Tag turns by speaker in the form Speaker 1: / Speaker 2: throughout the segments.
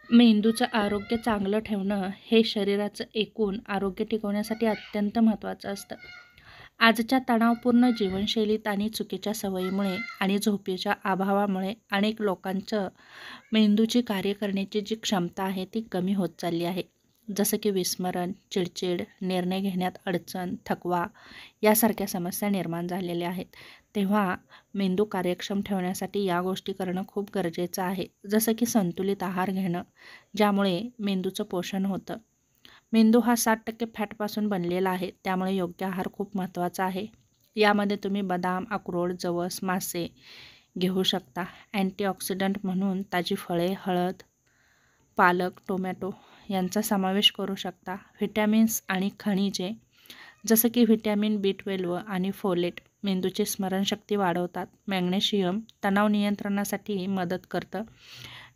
Speaker 1: मेंदूचं आरोग्य चांगलं ठेवणं हे शरीराचं एकूण आरोग्य टिकवण्यासाठी अत्यंत महत्त्वाचं असतं. आजच्या तणावपूर्ण जीवनशैलीत आणि चुकीच्या सवयीमुळे आणि झोपेच्या अभावामुळे अनेक लोकांचं मेंदूची कार्य करण्याची जी क्षमता आहे ती कमी होत चालली आहे. जसं की विस्मरण, चिडचिड, निर्णय घेण्यात अडचण, थकवा यासारख्या समस्या निर्माण झालेल्या आहेत. तेव्हा मेंदू कार्यक्षम ठेवण्यासाठी या गोष्टी करणं खूप गरजेचं आहे. जसं की संतुलित आहार घेणं, ज्यामुळे मेंदूचं पोषण होतं. मेंदू हा 60% फॅटपासून बनलेला आहे, त्यामुळे योग्य आहार खूप महत्त्वाचा आहे. यामध्ये तुम्ही बदाम, अक्रोड, जवस, मासे घेऊ शकता. अँटीऑक्सिडंट म्हणून ताजी फळे, हळद, पालक, टोमॅटो यांचा समावेश करू शकता. व्हिटॅमिन्स आणि खनिजे जसं की व्हिटॅमिन B12 आणि फोलेट मेंदूची स्मरणशक्ती वाढवतात. मॅग्नेशियम तणाव नियंत्रणासाठी मदत करतं.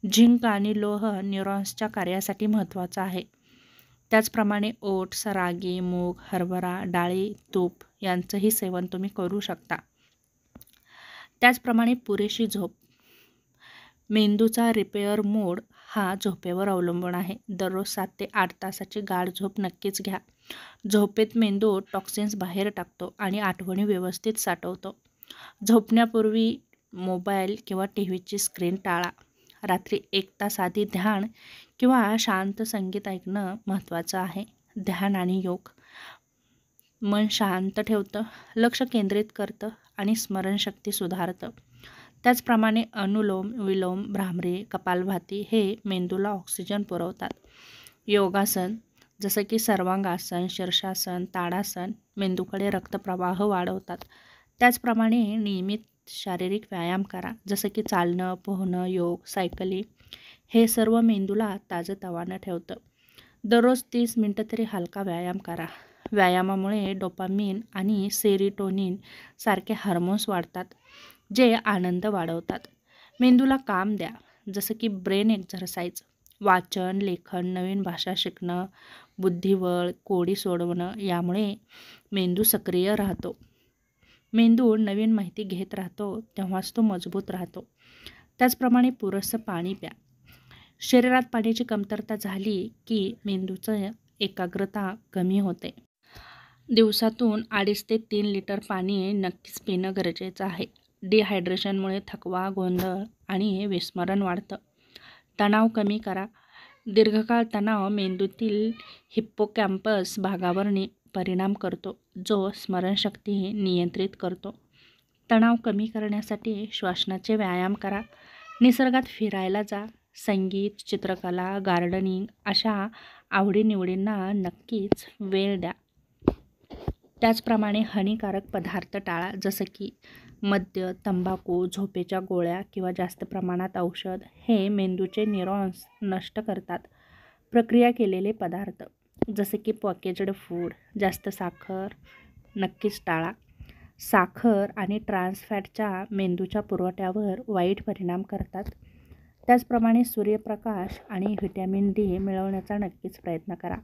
Speaker 1: झिंक आणि लोह न्यूरॉन्सच्या कार्यासाठी महत्त्वाचं आहे. त्याचप्रमाणे ओट्स, रागी, मूग, हरभरा डाळी, तूप यांचंही सेवन तुम्ही करू शकता. त्याचप्रमाणे पुरेशी झोप. मेंदूचा रिपेअर मोड हा झोपेवर अवलंबून आहे. दररोज 7 ते 8 तासाची गाढ झोप नक्कीच घ्या. झोपेत मेंदू टॉक्सिन्स बाहेर टाकतो आणि आठवणी व्यवस्थित साठवतो. झोपण्यापूर्वी मोबाईल किंवा टीव्हीची स्क्रीन टाळा. रात्री 1 तास आधी ध्यान किंवा शांत संगीत ऐकणं महत्त्वाचं आहे. ध्यान आणि योग मन शांत ठेवतं, लक्ष केंद्रित करतं आणि स्मरणशक्ती सुधारतं. त्याचप्रमाणे अनुलोम विलोम, भ्रामरी, कपालभाती हे मेंदूला ऑक्सिजन पुरवतात. योगासन जसं की सर्वांगासन, शीर्षासन, ताडासन मेंदूकडे रक्तप्रवाह वाढवतात. त्याचप्रमाणे नियमित शारीरिक व्यायाम करा, जसं की चालणं, पोहणं, योग, सायकलिंग हे सर्व मेंदूला ताजंतवानं ठेवतं. दररोज 30 मिनिटं तरी हलका व्यायाम करा. व्यायामामुळे डोपामिन आणि सेरोटोनिन सारखे हार्मोन्स वाढतात, जे आनंद वाढवतात. मेंदूला काम द्या, जसं की ब्रेन एक्झरसाइज, वाचन, लेखन, नवीन भाषा शिकणं, बुद्धिबळ, कोडी सोडवणं यामुळे मेंदू सक्रिय राहतो. मेंदू नवीन माहिती घेत राहतो तेव्हाच तो मजबूत राहतो. त्याचप्रमाणे पुरेसं पाणी प्या. शरीरात पाण्याची कमतरता झाली की मेंदूचं एकाग्रता कमी होते. दिवसातून 2.5 ते 3 लिटर पाणी नक्कीच पिणं गरजेचं आहे. डिहायड्रेशनमुळे थकवा, गोंधळ आणि विस्मरण वाढतं. तणाव कमी करा. दीर्घकाळ तणाव मेंदूतील हिप्पोकॅम्पस भागावर परिणाम करतो, जो स्मरणशक्ती नियंत्रित करतो. तणाव कमी करण्यासाठी श्वासनाचे व्यायाम करा. निसर्गात फिरायला जा. संगीत, चित्रकला, गार्डनिंग अशा आवडीनिवडींना नक्कीच वेळ द्या. त्याचप्रमाणे हानिकारक पदार्थ टाळा, जसं की मद्य, तंबाखू, झोपेच्या गोळ्या किंवा जास्त प्रमाणात औषध हे मेंदूचे न्यूरॉन्स नष्ट करतात. प्रक्रिया केलेले पदार्थ जसे की पॅकेज्ड फूड, जास्त साखर नक्कीच टाळा. साखर आणि ट्रान्स फॅटच्या मेंदूच्या पुरवठ्यावर वाईट परिणाम करतात. त्याचप्रमाणे सूर्यप्रकाश आणि व्हिटॅमिन D मिळवण्याचा नक्कीच प्रयत्न करा.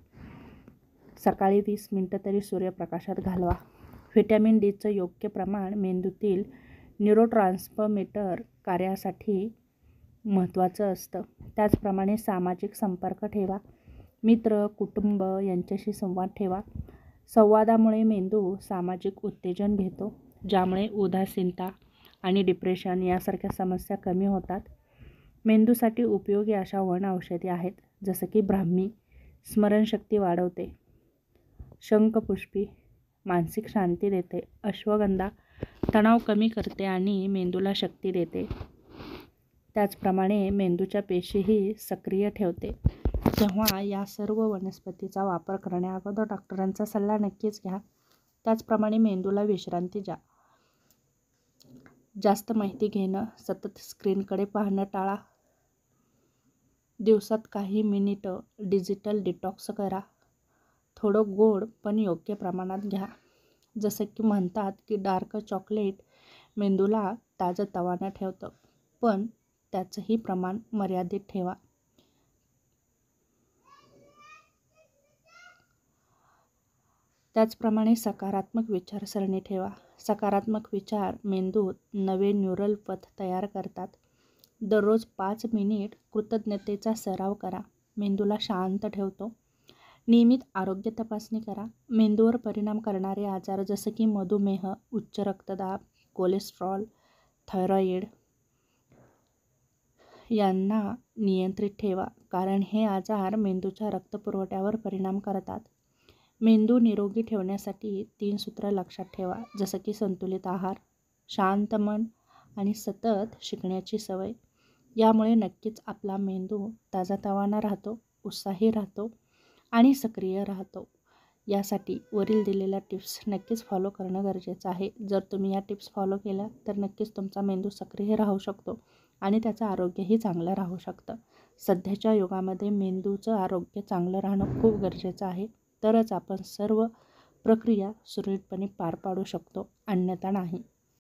Speaker 1: सकाळी 20 मिनिटं तरी सूर्यप्रकाशात घालवा. व्हिटॅमिन Dचं योग्य प्रमाण मेंदूतील न्यूरोट्रान्समीटर कार्यासाठी महत्त्वाचं असतं. त्याचप्रमाणे सामाजिक संपर्क ठेवा. मित्र, कुटुंब यांच्याशी संवाद ठेवा. संवादामुळे मेंदू सामाजिक उत्तेजन घेतो, ज्यामुळे उदासीनता आणि डिप्रेशन यासारख्या समस्या कमी होतात. मेंदूसाठी उपयोगी अशा वनौषधी आहेत, जसं की ब्राह्मी स्मरणशक्ती वाढवते, शंखपुष्पी मानसिक शांती देते, अश्वगंधा तणाव कमी करते आणि मेंदूला शक्ती देते. त्याचप्रमाणे मेंदूच्या पेशीही सक्रिय ठेवते. तेव्हा या सर्व वनस्पतीचा वापर करण्याअगोदर डॉक्टरांचा सल्ला नक्कीच घ्या. त्याचप्रमाणे मेंदूला विश्रांती द्या. जास्त माहिती घेणं, सतत स्क्रीनकडे पाहणं टाळा. दिवसात काही मिनिटं डिजिटल डिटॉक्स करा. थोडं गोड पण योग्य प्रमाणात घ्या. जसं की म्हणतात की डार्क चॉकलेट मेंदूला ताजंतवानं ठेवतं, पण त्याचंही प्रमाण मर्यादित ठेवा. त्याचप्रमाणे सकारात्मक विचारसरणी ठेवा. सकारात्मक विचार मेंदूत नवे न्यूरल पथ तयार करतात, दररोज 5 मिनिट कृतज्ञतेचा सराव करा. मेंदूला शांत ठेवतो. नियमित आरोग्य तपासणी करा. मेंदूवर परिणाम करणारे आजार जसे की मधुमेह, उच्च रक्तदाब, कोलेस्ट्रॉल, थायरॉईड यांना नियंत्रित ठेवा, कारण हे आजार मेंदूच्या रक्तपुरवठ्यावर परिणाम करतात. मेंदू निरोगी ठेवण्यासाठी 3 सूत्र लक्षात ठेवा, जसं की संतुलित आहार, शांत मन आणि सतत शिकण्याची सवय. यामुळे नक्कीच आपला मेंदू ताजातवाना राहतो, उत्साही राहतो आणि सक्रिय राहतो. यासाठी वरील दिलेल्या टिप्स नक्कीच फॉलो करणं गरजेचं आहे. जर तुम्ही या टिप्स फॉलो केल्या तर नक्कीच तुमचा मेंदू सक्रिय राहू शकतो आणि त्याचं आरोग्यही चांगलं राहू शकतं. सध्याच्या युगामध्ये मेंदूचं आरोग्य चांगलं राहणं खूप गरजेचं आहे. तरच आपण सर्व प्रक्रिया सुरळीतपणे पार पाडू शकतो, अन्यथा नाही.